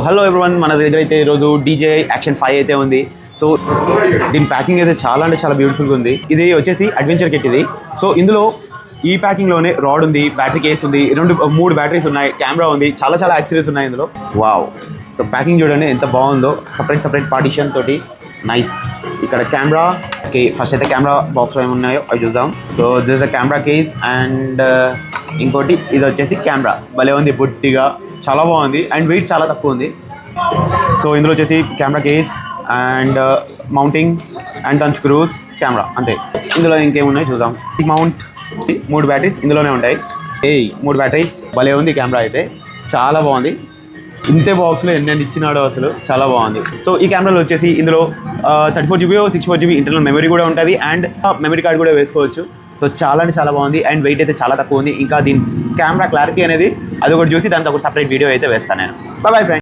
Hello everyone, మన దగ్గర అయితే ఈరోజు DJI Action 5 అయితే ఉంది. సో దీని ప్యాకింగ్ అయితే చాలా అంటే చాలా బ్యూటిఫుల్గా ఉంది. ఇది వచ్చేసి అడ్వెంచర్ కిట్ ఇది. సో ఇందులో ఈ ప్యాకింగ్లోనే రాడ్ ఉంది, బ్యాటరీ కేస్ ఉంది, 3 బ్యాటరీస్ ఉన్నాయి, కెమెరా ఉంది, చాలా చాలా యాక్సెసరీస్ ఉన్నాయి ఇందులో. వావ్! సో ప్యాకింగ్ చూడండి ఎంత బాగుందో, సపరేట్ పార్టీషన్ తోటి. నైస్. ఇక్కడ కెమెరా ఫస్ట్ అయితే కెమెరా బాక్స్లో ఏమున్నాయో అవి చూద్దాం. So this a camera case and ఇంకోటి ఇది వచ్చేసి కెమెరా. భలే ఉంది, బుట్టిగా చాలా బాగుంది అండ్ వెయిట్ చాలా తక్కువ ఉంది. సో ఇందులో వచ్చేసి camera case and mounting and దాని స్క్రూస్, కెమెరా, అంతే. ఇందులో ఇంకేమున్నాయి చూద్దాం. మౌంట్ 3 బ్యాటరీస్ ఇందులోనే ఉంటాయి. 3 బ్యాటరీస్. భలే ఉంది కెమెరా అయితే, చాలా బాగుంది. ఇంతే బాక్స్లో ఎన్ని ఇచ్చినాడో అసలు, చాలా బాగుంది. సో ఈ కెమెరాలో వచ్చేసి ఇందులో 34GB 64GB ఇంటర్నల్ మెమరీ కూడా ఉంటుంది అండ్ మెమరీ కార్డ్ కూడా వేసుకోవచ్చు. సో చాలా అంటే చాలా బాగుంది అండ్ వెయిట్ అయితే చాలా తక్కువ ఉంది. ఇంకా దీని కెమెరా క్లారిటీ అనేది అది ఒకటి చూసి దానికి ఒక సపరేట్ వీడియో అయితే వేస్తాను నేను. Bye friends.